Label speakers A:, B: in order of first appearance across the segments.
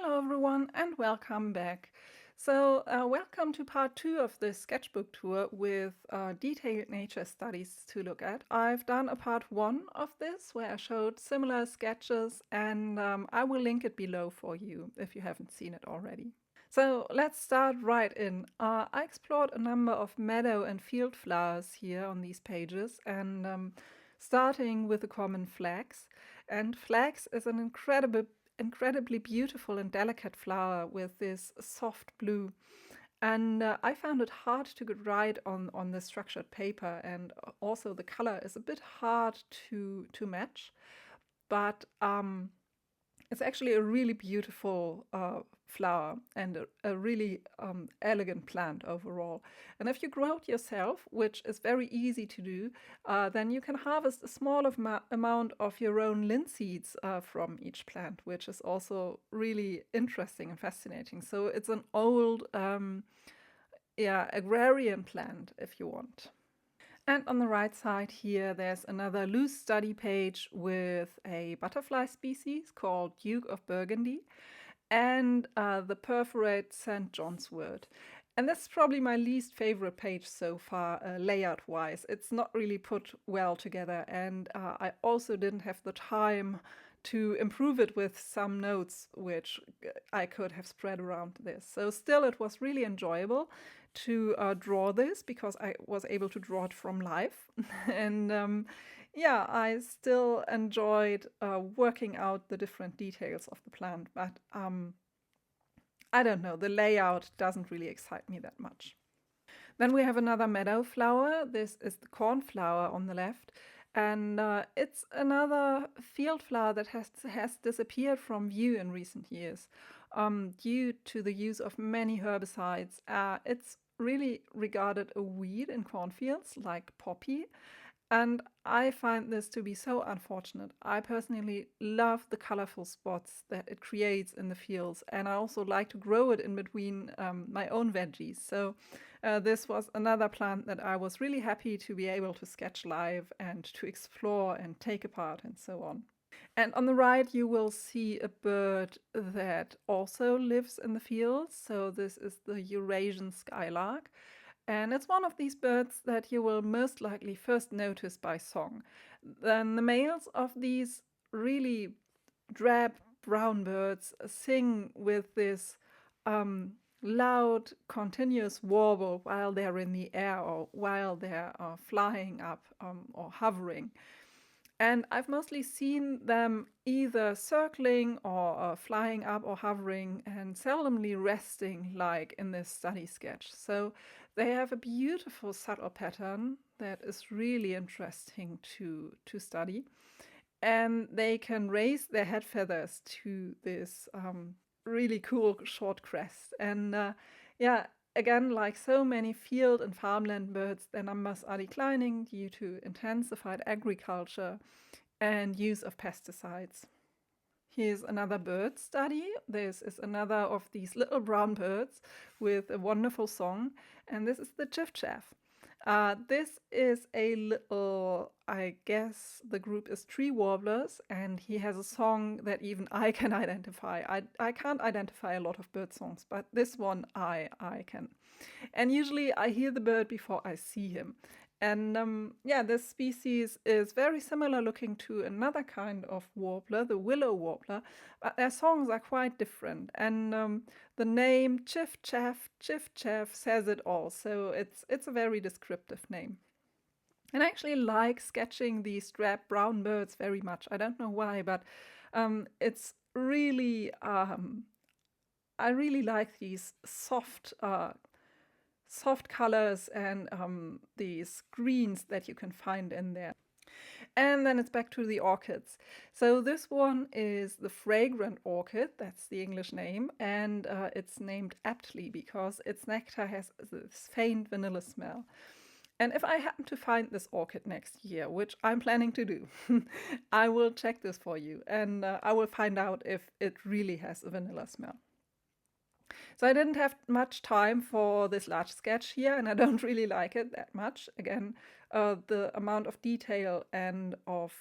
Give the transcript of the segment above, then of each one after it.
A: Hello everyone and welcome back. Welcome to part 2 of this sketchbook tour with detailed nature studies to look at. I've done a part 1 of this where I showed similar sketches and I will link it below for you if you haven't seen it already. So let's start right in. I explored a number of meadow and field flowers here on these pages and starting with the common flax. And flax is an incredibly beautiful and delicate flower with this soft blue. And I found it hard to get right on the structured paper, and also the color is a bit hard to match. But it's actually a really beautiful flower and a really elegant plant overall. And if you grow it yourself, which is very easy to do, then you can harvest a small amount of your own linseeds from each plant, which is also really interesting and fascinating. So it's an old agrarian plant, if you want. And on the right side here, there's another loose study page with a butterfly species called Duke of Burgundy and the perforate St. John's wort. And that's probably my least favorite page so far, layout-wise. It's not really put well together, and I also didn't have the time to improve it with some notes which I could have spread around this. So still, it was really enjoyable to draw this because I was able to draw it from life. And I still enjoyed working out the different details of the plant, but I don't know, the layout doesn't really excite me that much. Then we have another meadow flower. This is the cornflower on the left. And it's another field flower that has disappeared from view in recent years due to the use of many herbicides. It's really regarded a weed in cornfields like poppy. And I find this to be so unfortunate. I personally love the colorful spots that it creates in the fields, and I also like to grow it in between my own veggies. So this was another plant that I was really happy to be able to sketch live and to explore and take apart and so on. And on the right, you will see a bird that also lives in the fields. So this is the Eurasian skylark. And it's one of these birds that you will most likely first notice by song. Then the males of these really drab brown birds sing with this loud, continuous warble while they're in the air or while they're flying up or hovering. And I've mostly seen them either circling or flying up or hovering and seldomly resting like in this study sketch. So they have a beautiful subtle pattern that is really interesting to study. And they can raise their head feathers to this really cool short crest. And again, like so many field and farmland birds, their numbers are declining due to intensified agriculture and use of pesticides. Here's another bird study. This is another of these little brown birds with a wonderful song, and this is the chiff-chaff. This is a little, I guess the group is tree warblers, and he has a song that even I can identify. I can't identify a lot of bird songs, but this one I can. And usually I hear the bird before I see him. And this species is very similar looking to another kind of warbler, the willow warbler, but their songs are quite different. And the name chiff-chaff says it all, so it's a very descriptive name. And I actually like sketching these drab brown birds very much. I don't know why, but it's really, I really like these soft colors and these greens that you can find in there. And then it's back to the orchids. So this one is the fragrant orchid, that's the English name, and it's named aptly because its nectar has this faint vanilla smell. And if I happen to find this orchid next year, which I'm planning to do, I will check this for you and I will find out if it really has a vanilla smell. So I didn't have much time for this large sketch here, and I don't really like it that much. Again, the amount of detail and of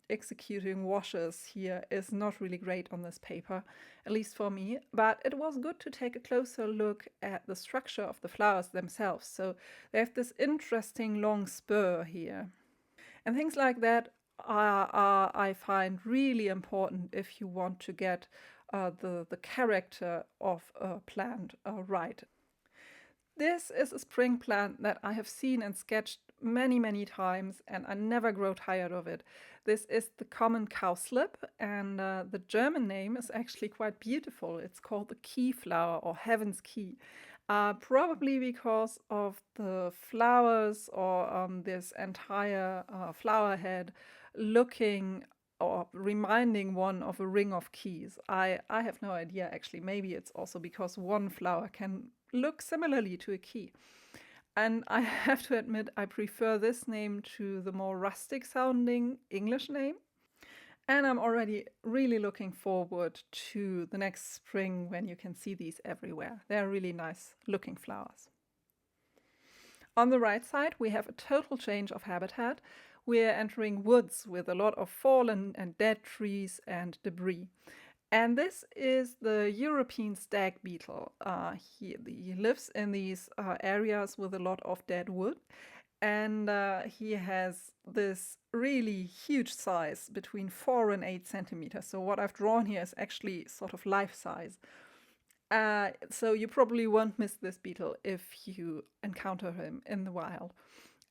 A: executing washes here is not really great on this paper, at least for me. But it was good to take a closer look at the structure of the flowers themselves. So they have this interesting long spur here. And things like that I find really important if you want to get the character of a plant right. This is a spring plant that I have seen and sketched many, many times, and I never grow tired of it. This is the common cowslip, and the German name is actually quite beautiful. It's called the key flower or heaven's key. Probably because of the flowers or this entire flower head looking or reminding one of a ring of keys. I have no idea actually. Maybe it's also because one flower can look similarly to a key. And I have to admit, I prefer this name to the more rustic sounding English name. And I'm already really looking forward to the next spring when you can see these everywhere. They're really nice looking flowers. On the right side, we have a total change of habitat. We're entering woods with a lot of fallen and dead trees and debris. And this is the European stag beetle. He lives in these areas with a lot of dead wood. And he has this really huge size, between 4 and 8 centimeters. So what I've drawn here is actually sort of life size. So you probably won't miss this beetle if you encounter him in the wild.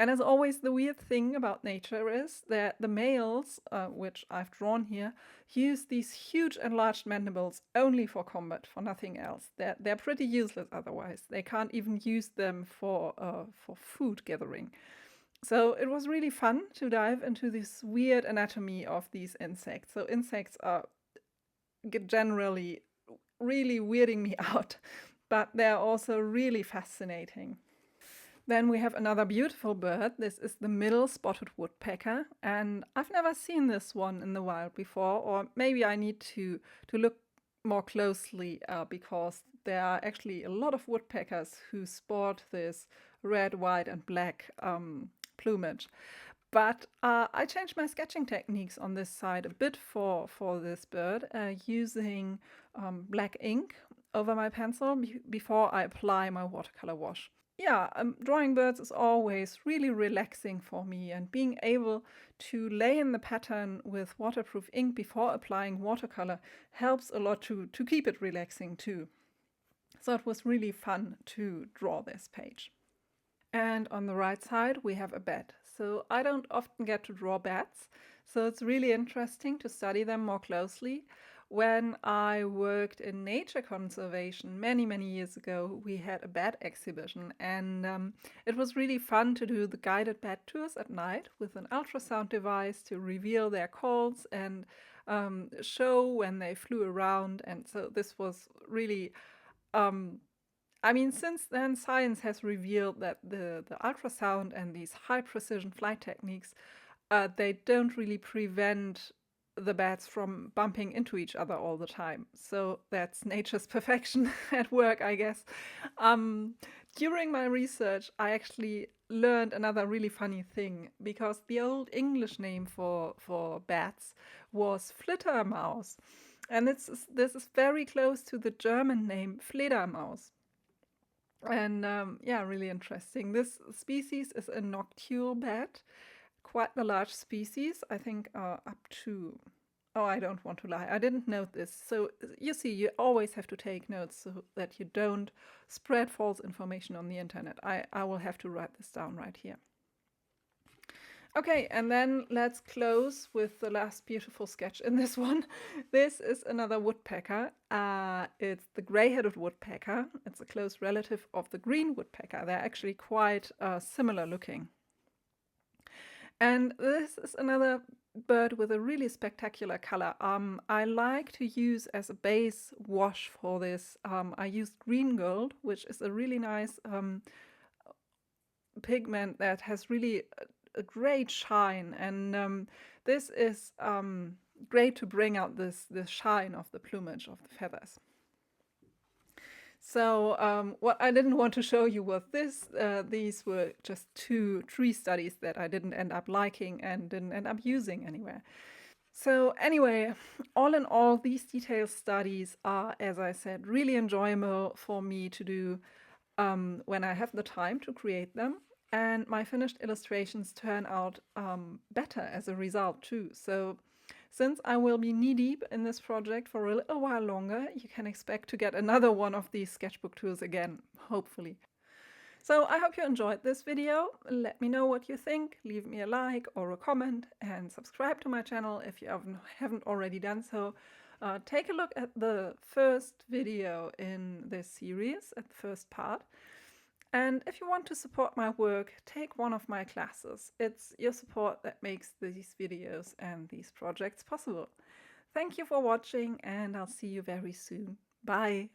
A: And as always, the weird thing about nature is that the males, which I've drawn here, use these huge enlarged mandibles only for combat, for nothing else. They're pretty useless otherwise. They can't even use them for food gathering. So it was really fun to dive into this weird anatomy of these insects. So insects are generally really weirding me out, but they're also really fascinating. Then we have another beautiful bird. This is the middle spotted woodpecker, and I've never seen this one in the wild before, or maybe I need to look more closely because there are actually a lot of woodpeckers who sport this red, white, and black plumage. But I changed my sketching techniques on this side a bit for this bird, using black ink over my pencil before I apply my watercolor wash. Yeah, drawing birds is always really relaxing for me, and being able to lay in the pattern with waterproof ink before applying watercolor helps a lot to keep it relaxing too. So it was really fun to draw this page. And on the right side we have a bat. So I don't often get to draw bats, so it's really interesting to study them more closely. When I worked in nature conservation many, many years ago, we had a bat exhibition, and it was really fun to do the guided bat tours at night with an ultrasound device to reveal their calls and show when they flew around. And so this was really, since then, science has revealed that the ultrasound and these high precision flight techniques, they don't really prevent the bats from bumping into each other all the time. So that's nature's perfection at work, I guess. During my research, I actually learned another really funny thing, because the old English name for bats was Flittermaus. And this is very close to the German name Fledermaus. And really interesting. This species is a noctule bat, quite the large species. I think up to, oh, I don't want to lie, I didn't note this. So you see, you always have to take notes so that you don't spread false information on the internet. I will have to write this down right here. Okay, and then let's close with the last beautiful sketch in this one. This is another woodpecker. It's the gray-headed woodpecker. It's a close relative of the green woodpecker. They're actually quite similar looking. And this is another bird with a really spectacular color. I like to use as a base wash for this. I used green gold, which is a really nice pigment that has really a great shine, and this is great to bring out this shine of the plumage of the feathers. So what I didn't want to show you was this. These were just 2 tree studies that I didn't end up liking and didn't end up using anywhere. So anyway, all in all, these detailed studies are, as I said, really enjoyable for me to do when I have the time to create them. And my finished illustrations turn out better as a result too. So since I will be knee-deep in this project for a little while longer, you can expect to get another one of these sketchbook tours again, hopefully. So I hope you enjoyed this video. Let me know what you think, leave me a like or a comment, and subscribe to my channel if you haven't already done so. Take a look at the first video in this series, at the first part. And if you want to support my work, take one of my classes. It's your support that makes these videos and these projects possible. Thank you for watching, and I'll see you very soon. Bye!